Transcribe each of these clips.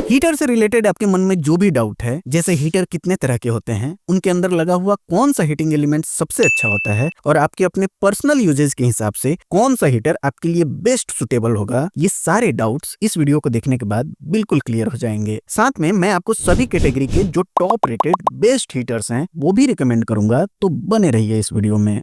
Heater से related आपके मन में जो भी डाउट है, जैसे हीटर कितने तरह के होते हैं, उनके अंदर लगा हुआ कौन सा हीटिंग एलिमेंट सबसे अच्छा होता है और आपके अपने पर्सनल यूजेज के हिसाब से कौन सा हीटर आपके लिए बेस्ट सुटेबल होगा, ये सारे डाउट्स इस वीडियो को देखने के बाद बिल्कुल क्लियर हो जाएंगे। साथ में मैं आपको सभी कैटेगरी के जो टॉप रेटेड बेस्ट हीटर्स हैं वो भी रिकमेंड करूंगा, तो बने रहिए इस वीडियो में।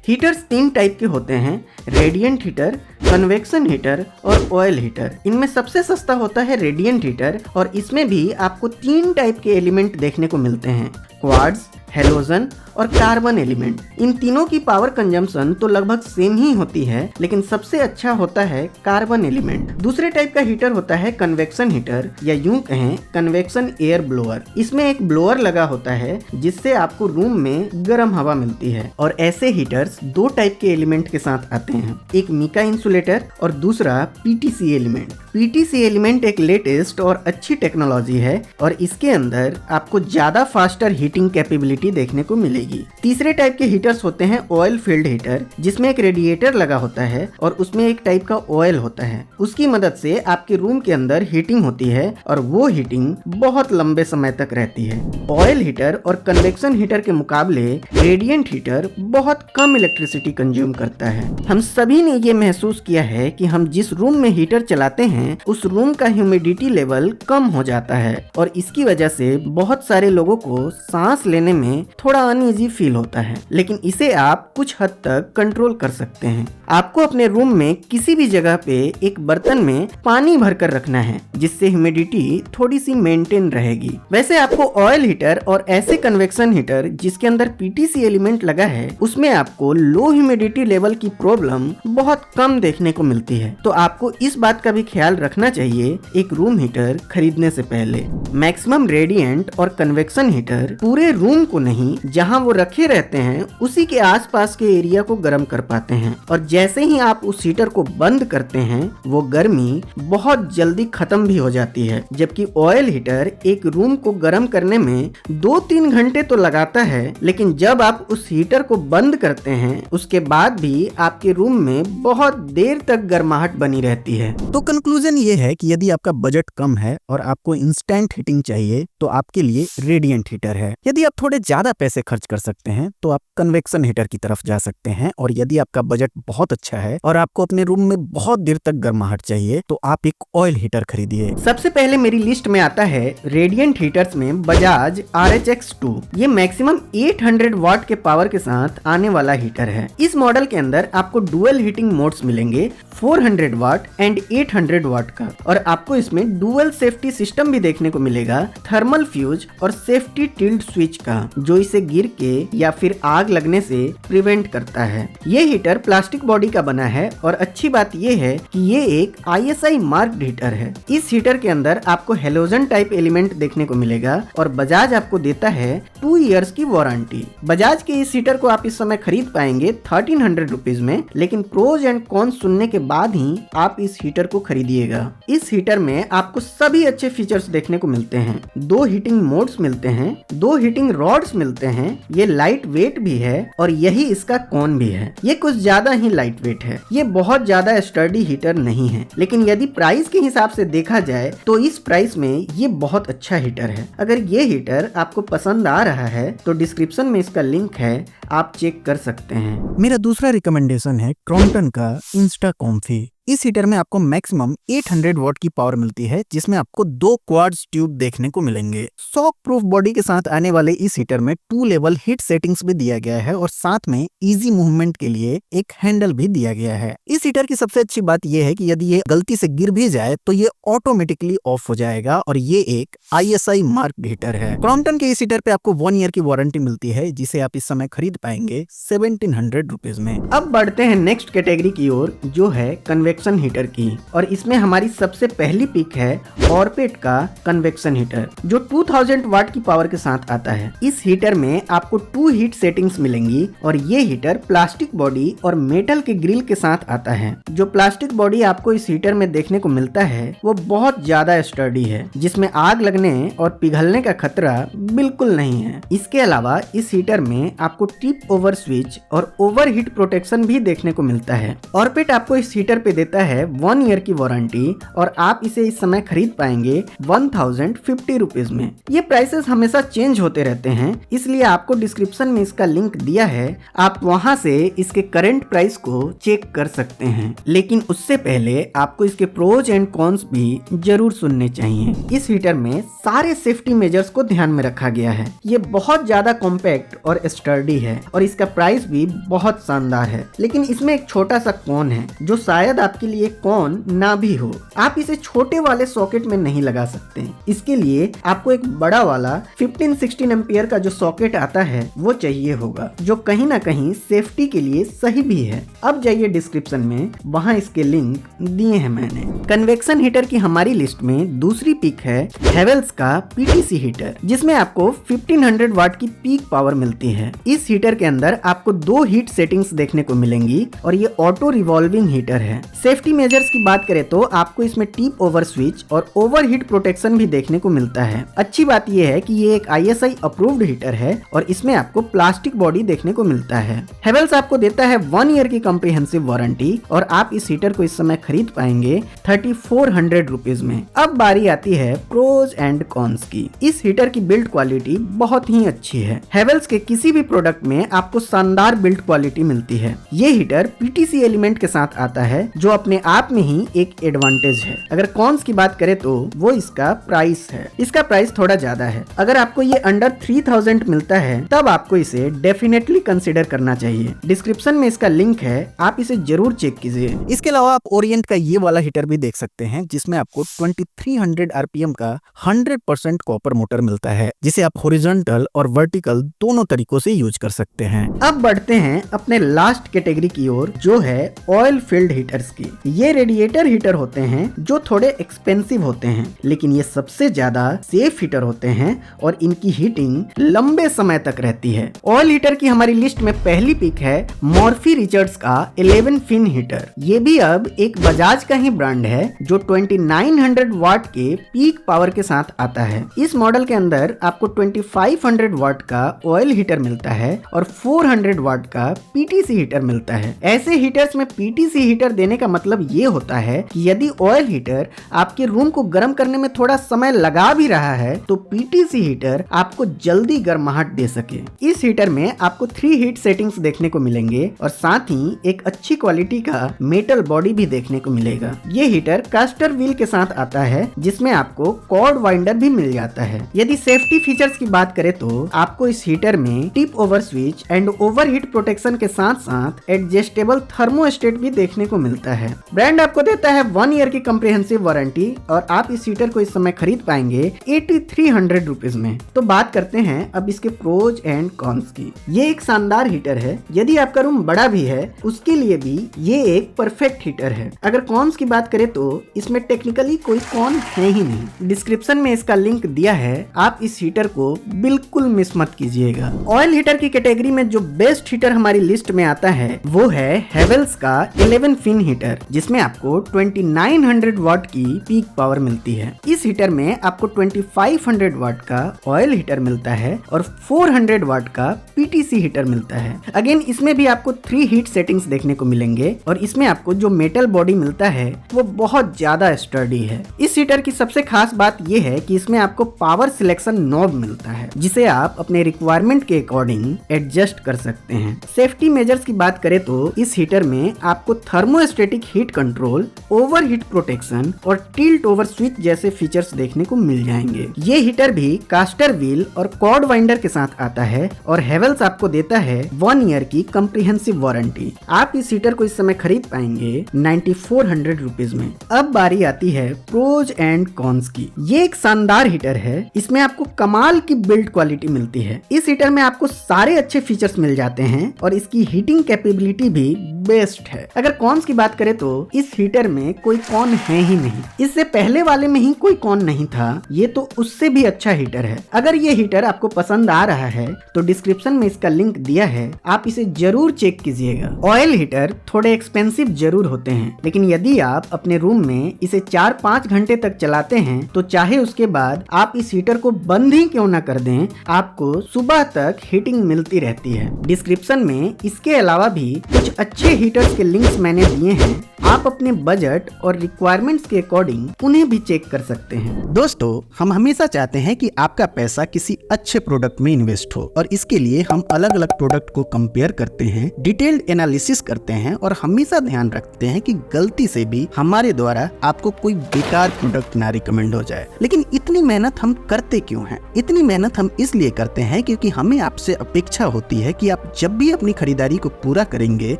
हीटर्स 3 टाइप के होते हैं, रेडिएंट हीटर, कन्वेक्शन हीटर और ऑयल हीटर। इनमें सबसे सस्ता होता है रेडिएंट हीटर और इसमें भी आपको 3 टाइप के एलिमेंट देखने को मिलते हैं, क्वार्ट्ज, हेलोजन और कार्बन एलिमेंट। इन तीनों की पावर कंजम्पशन तो लगभग सेम ही होती है, लेकिन सबसे अच्छा होता है कार्बन एलिमेंट। दूसरे टाइप का हीटर होता है कन्वेक्शन हीटर या यूं कहें कन्वेक्शन एयर ब्लोअर। इसमें एक ब्लोअर लगा होता है जिससे आपको रूम में गर्म हवा मिलती है। और ऐसे हीटर्स 2 टाइप के एलिमेंट के साथ आते हैं, एक मिका इंसुलेटर और दूसरा पीटीसी एलिमेंट। पीटीसी एलिमेंट एक लेटेस्ट और अच्छी टेक्नोलॉजी है और इसके अंदर आपको ज्यादा फास्टर हीटिंग कैपेबिलिटी देखने को मिलेगी। तीसरे टाइप के हीटर्स होते हैं ऑयल फील्ड हीटर, जिसमें एक रेडिएटर लगा होता है और उसमें एक टाइप का ऑयल होता है। उसकी मदद से आपके रूम के अंदर हीटिंग होती है और वो हीटिंग बहुत लंबे समय तक रहती है। ऑयल हीटर और कन्वेक्शन हीटर के मुकाबले रेडिएंट हीटर बहुत कम इलेक्ट्रिसिटी कंज्यूम करता है। हम सभी ने ये महसूस किया है कि हम जिस रूम में हीटर चलाते हैं उस रूम का ह्यूमिडिटी लेवल कम हो जाता है और इसकी वजह से बहुत सारे लोगों को सांस लेने में थोड़ा अनईजी फील होता है, लेकिन इसे आप कुछ हद तक कंट्रोल कर सकते हैं। आपको अपने रूम में किसी भी जगह पे एक बर्तन में पानी भरकर रखना है जिससे ह्यूमिडिटी थोड़ी सी मेंटेन रहेगी। वैसे आपको ऑयल हीटर और ऐसे कन्वेक्शन हीटर जिसके अंदर पीटीसी एलिमेंट लगा है उसमें आपको लो ह्यूमिडिटी लेवल की प्रॉब्लम बहुत कम देखने को मिलती है, तो आपको इस बात का भी ख्याल रखना चाहिए एक रूम हीटर खरीदने से पहले। मैक्सिमम रेडिएंट और कन्वेक्शन हीटर पूरे रूम को नहीं, जहां वो रखे रहते हैं उसी के आसपास के एरिया को गर्म कर पाते हैं और जैसे ही आप उस हीटर को बंद करते हैं वो गर्मी बहुत जल्दी खत्म भी हो जाती है। जबकि ऑयल हीटर एक रूम को गर्म करने में 2-3 घंटे तो लगाता है, लेकिन जब आप उस हीटर को बंद करते हैं उसके बाद भी आपके रूम में बहुत देर तक गर्माहट बनी रहती है। तो कंक्लूजन ये है कि यदि आपका बजट कम है और आपको इंस्टेंट हीटिंग चाहिए तो आपके लिए रेडिएंट हीटर है। यदि आप थोड़े ज्यादा पैसे खर्च कर सकते हैं तो आप कन्वेक्शन हीटर की तरफ जा सकते हैं और यदि आपका बजट बहुत अच्छा है और आपको अपने रूम में बहुत देर तक गर्माहट चाहिए तो आप एक ऑयल हीटर खरीदिए। सबसे पहले मेरी लिस्ट में आता है रेडिएंट हीटर्स में बजाज RHX2। ये मैक्सिमम 800 वाट के पावर के साथ आने वाला हीटर है। इस मॉडल के अंदर आपको डुअल हीटिंग मोड्स मिलेंगे, 400 वाट एंड 800 वाट का, और आपको इसमें डुअल सेफ्टी सिस्टम भी देखने को मिलेगा, थर्मल फ्यूज और सेफ्टी टिल्ट स्विच का, जो इसे गिर के या फिर आग लगने से प्रिवेंट करता है। ये हीटर प्लास्टिक बॉडी का बना है और अच्छी बात ये है कि ये एक ISI मार्क्ड हीटर है। इस हीटर के अंदर आपको हेलोजन टाइप एलिमेंट देखने को मिलेगा और बजाज आपको देता है 2 इयर्स की वारंटी। बजाज के इस हीटर को आप इस समय खरीद पाएंगे 1300 रुपीज में, लेकिन प्रोज एंड कॉन्स सुनने के बाद ही आप इस हीटर को खरीदिएगा। इस हीटर में आपको सभी अच्छे फीचर्स देखने को मिलते हैं। 2 हीटिंग मोड्स मिलते हैं, 2 हीटिंग रॉड्स मिलते हैं, ये लाइट वेट भी है और यही इसका कॉन भी है, ये कुछ ज्यादा ही लाइट वेट है। ये बहुत ज्यादा स्टर्डी हीटर नहीं है, लेकिन यदि प्राइस के हिसाब से देखा जाए तो इस प्राइस में ये बहुत अच्छा हीटर है। अगर ये हीटर आपको पसंद आ रहा है तो डिस्क्रिप्शन में इसका लिंक है, आप चेक कर सकते हैं। मेरा दूसरा रिकमेंडेशन है क्रॉम्पटन का इंस्टा कॉम्फी। इस हीटर में आपको मैक्सिमम 800 वाट की पावर मिलती है, जिसमें आपको 2 क्वार्ट्ज ट्यूब देखने को मिलेंगे। शॉक प्रूफ बॉडी के साथ आने वाले इस हीटर में 2 लेवल हीट सेटिंग्स भी दिया गया है और साथ में इजी मूवमेंट के लिए एक हैंडल भी दिया गया है। इस हीटर की सबसे अच्छी बात यह है कि यदि ये गलती से गिर भी जाए तो ये ऑटोमेटिकली ऑफ हो जाएगा और ये एक ISI मार्क्ड हीटर है। क्रॉम्पटन के इस हीटर पे आपको 1 ईयर की वारंटी मिलती है, जिसे आप इस समय खरीद पाएंगे 1700 रुपीज में। अब बढ़ते हैं नेक्स्ट कैटेगरी की ओर, जो है कन्वेक्शन हीटर की, और इसमें हमारी सबसे पहली पिक है ऑरपेट का कन्वेक्शन हीटर, जो 2000 वाट की पावर के साथ आता है। इस हीटर में आपको 2 हीट सेटिंग्स मिलेंगी और ये हीटर प्लास्टिक बॉडी और मेटल के ग्रिल के साथ आता है। जो प्लास्टिक बॉडी आपको इस हीटर में देखने को मिलता है वो बहुत ज्यादा स्टर्डी है, जिसमें आग लगने और पिघलने का खतरा बिल्कुल नहीं है। इसके अलावा इस हीटर में आपको टिप ओवर स्विच और ओवर हीट प्रोटेक्शन भी देखने को मिलता है। ऑरपेट आपको इस हीटर पे देता है 1 ईयर की वारंटी और आप इसे इस समय खरीद पाएंगे 1050 रुपीज में। ये प्राइसेस हमेशा चेंज होते रहते हैं, इसलिए आपको डिस्क्रिप्शन में इसका लिंक दिया है, आप वहां से इसके करंट प्राइस को चेक कर सकते हैं। लेकिन उससे पहले आपको इसके प्रोज एंड कॉन्स भी जरूर सुनने चाहिए। इस हीटर में सारे सेफ्टी मेजर्स को ध्यान में रखा गया है। ये बहुत ज्यादा कॉम्पैक्ट और स्टर्डी है और इसका प्राइस भी बहुत शानदार है। लेकिन इसमें एक छोटा सा कॉन है जो शायद आपके लिए कॉन ना भी हो। आप इसे छोटे वाले सॉकेट में नहीं लगा सकते। इसके लिए आपको एक बड़ा वाला 15-16 एम्पियर का जो सॉकेट आता है वो चाहिए होगा, जो कहीं ना कहीं सेफ्टी के लिए सही भी है। अब जाइए डिस्क्रिप्शन में, वहां इसके लिंक दिए हैं मैंने। कन्वेक्शन हीटर की हमारी लिस्ट में दूसरी पिक है हेवेल्स का पीटीसी हीटर, जिसमें आपको 1500 वाट की पीक पावर मिलती है। इस हीटर के अंदर आपको 2 हीट सेटिंग्स देखने को मिलेंगी और ये ऑटो रिवॉल्विंग हीटर है। सेफ्टी मेजर्स की बात करें तो आपको इसमें टिप ओवर स्विच और ओवरहीट प्रोटेक्शन भी देखने को मिलता है। अच्छी बात यह है कि ये एक ISI अप्रूव्ड हीटर है और इसमें आपको प्लास्टिक बॉडी देखने को मिलता है। हेवेल्स आपको देता है 1 ईयर की कॉम्प्रिहेंसिव वारंटी और आप इस हीटर को इस समय खरीद पाएंगे 3400 रुपीज में। अब बारी आती है प्रोज एंड कॉन्स की। इस हीटर की बिल्ड क्वालिटी बहुत ही अच्छी है। हेवेल्स के किसी भी प्रोडक्ट में आपको शानदार बिल्ड क्वालिटी मिलती है। ये हीटर पीटीसी एलिमेंट के साथ आता है, जो अपने आप में ही एक एडवांटेज है। अगर कॉन्स की बात करें तो वो इसका प्राइस है। इसका प्राइस थोड़ा ज्यादा है। अगर आपको ये अंडर 3000 मिलता है तब आपको इसे डेफिनेटली कंसिडर करना चाहिए। डिस्क्रिप्शन में इसका लिंक है, आप इसे जरूर चेक कीजिए। इसके अलावा आप ओरिएंट का ये वाला हीटर भी देख सकते हैं, जिसमें आपको 2300 आरपीएम का 100% कॉपर मोटर मिलता है, जिसे आप हॉरिजॉन्टल और वर्टिकल दोनों तरीकों से यूज कर सकते हैं। अब बढ़ते हैं अपने लास्ट कैटेगरी की ओर, जो है ऑयल फील्ड हीटर्स की। ये रेडिएटर हीटर होते हैं जो थोड़े एक्सपेंसिव होते हैं, लेकिन ये सबसे ज्यादा सेफ हीटर होते हैं और इनकी हीटिंग लंबे समय तक रहती है। ऑयल हीटर की हमारी लिस्ट में पहली पिक है मॉर्फी रिचर्ड्स का 11 फिन हीटर। ये भी अब एक बजाज का ही ब्रांड है जो 2900 वाट के पीक पावर के साथ आता है। इस मॉडल के अंदर आपको 2500 वाट का ऑयल हीटर मिलता है और 400 वाट का पीटीसी हीटर मिलता है। ऐसे हीटर्स में पीटीसी हीटर देने का मतलब ये होता है कि यदि ऑयल हीटर आपके रूम को गर्म करने में थोड़ा समय लगा भी रहा है तो पीटीसी हीटर आपको जल्दी गर्माहट दे सके। इस हीटर में आपको 3 हीट सेटिंग्स देखने को मिलेंगे और साथ ही एक अच्छी क्वालिटी का मेटल बॉडी भी देखने को मिलेगा। ये हीटर कास्टर व्हील के साथ आता है, जिसमें आपको कॉर्ड वाइंडर भी मिल जाता है। यदि सेफ्टी फीचर्स की बात करें तो आपको इस हीटर में tip over switch and overheat protection के साथ साथ एडजस्टेबल थर्मोस्टेट भी देखने को मिलता है। ब्रांड आपको देता है 1 ईयर की कॉम्प्रिहेंसिव वारंटी और आप इस हीटर को इस समय खरीद पाएंगे 8300 रुपीज में। तो बात करते हैं अब इसके प्रोज एंड कॉन्स की। ये एक शानदार हीटर है। यदि आपका रूम बड़ा भी है उसके लिए भी ये एक परफेक्ट हीटर है। अगर कॉन्स की बात करें तो इसमें टेक्निकली कोई कॉन है ही नहीं। डिस्क्रिप्शन में इसका लिंक दिया है, आप इस हीटर को बिल्कुल मिस मत कीजिएगा। ऑयल हीटर की कैटेगरी में जो बेस्ट हीटर हमारी लिस्ट में आता है वो है हेवेल्स का 11 फिन हीटर, जिसमें आपको 2900 वाट की पीक पावर मिलती है। इस हीटर में आपको 2500 वाट का ऑयल हीटर मिलता है और 400 वाट का पीटीसी हीटर मिलता है। अगेन इसमें भी आपको 3 हीट सेटिंग्स देखने को मिलेंगे और इसमें आपको जो मेटल बॉडी मिलता है वो बहुत ज्यादा स्टर्डी है। इस हीटर की सबसे खास बात यह है कि इसमें आपको पावर सिलेक्शन नॉब मिलता है, जिसे आप अपने रिक्वायरमेंट के अकॉर्डिंग एडजस्ट कर सकते हैं। सेफ्टी मेजर्स की बात करें तो इस हीटर में आपको thermostatic heat control, overheat protection और टिल्ट ओवर स्विच जैसे फीचर्स देखने को मिल जाएंगे। ये हीटर भी कास्टर व्हील और कॉर्ड वाइंडर के साथ आता है और हेवेल्स आपको देता है 1 ईयर की कॉम्प्रिहेंसिव वारंटी। आप इस हीटर को इस समय खरीद पाएंगे 9400 रुपीज में। अब बारी आती है प्रोज एंड कॉन्स की। ये एक शानदार हीटर है। इसमें आपको कमाल की बिल्ड क्वालिटी मिलती है। इस हीटर में आपको सारे अच्छे फीचर्स मिल जाते हैं और इसकी हीटिंग कैपेबिलिटी भी बेस्ट है। अगर कॉन्स की बात करें तो इस हीटर में कोई कॉन है ही नहीं। इससे पहले वाले में ही कोई कॉन नहीं था, ये तो उससे भी अच्छा हीटर है। अगर ये हीटर आपको पसंद आ रहा है तो डिस्क्रिप्शन में इसका लिंक दिया है, आप इसे जरूर चेक कीजिएगा। ऑयल हीटर थोड़े एक्सपेंसिव जरूर होते हैं, लेकिन यदि आप अपने रूम में इसे 4-5 घंटे तक चलाते हैं तो चाहे उसके बाद आप इस हीटर को बंद ही क्यों ना कर दें, आपको सुबह तक हीटिंग मिलती रहती है। डिस्क्रिप्शन में इसके अलावा भी कुछ अच्छे हीटर्स के लिंक्स मैंने दिए हैं, हैं, आप अपने बजट और रिक्वायरमेंट्स के अकॉर्डिंग उन्हें भी चेक कर सकते हैं। दोस्तों, हम हमेशा चाहते हैं कि आपका पैसा किसी अच्छे प्रोडक्ट में इन्वेस्ट हो, और इसके लिए हम अलग अलग प्रोडक्ट को कंपेयर करते हैं, डिटेल्ड एनालिसिस करते हैं और हमेशा ध्यान रखते हैं कि गलती से भी हमारे द्वारा आपको कोई बेकार प्रोडक्ट ना रिकमेंड हो जाए। लेकिन इतनी मेहनत हम करते क्यों हैं? इतनी मेहनत हम इसलिए करते हैं क्योंकि हमें आपसे अपेक्षा होती है कि आप जब भी अपनी खरीदारी को पूरा करेंगे,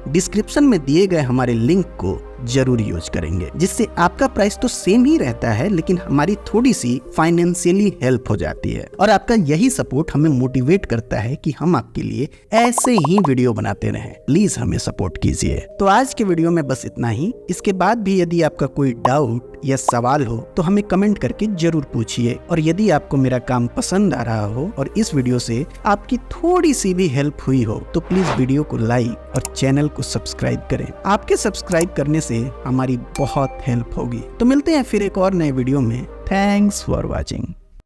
डिस्क्रिप्शन में दिए गए हमारे लिंक को जरूर यूज करेंगे, जिससे आपका प्राइस तो सेम ही रहता है लेकिन हमारी थोड़ी सी फाइनेंशियली हेल्प हो जाती है, और आपका यही सपोर्ट हमें मोटिवेट करता है कि हम आपके लिए ऐसे ही वीडियो बनाते रहें। प्लीज हमें सपोर्ट कीजिए। तो आज के वीडियो में बस इतना ही। इसके बाद भी यदि आपका कोई डाउट या सवाल हो तो हमें कमेंट करके जरूर पूछिए, और यदि आपको मेरा काम पसंद आ रहा हो और इस वीडियो से आपकी थोड़ी सी भी हेल्प हुई हो तो प्लीज वीडियो को लाइक और चैनल को सब्सक्राइब करें। आपके सब्सक्राइब करने से हमारी बहुत हेल्प होगी। तो मिलते हैं फिर एक और नए वीडियो में। Thanks for watching.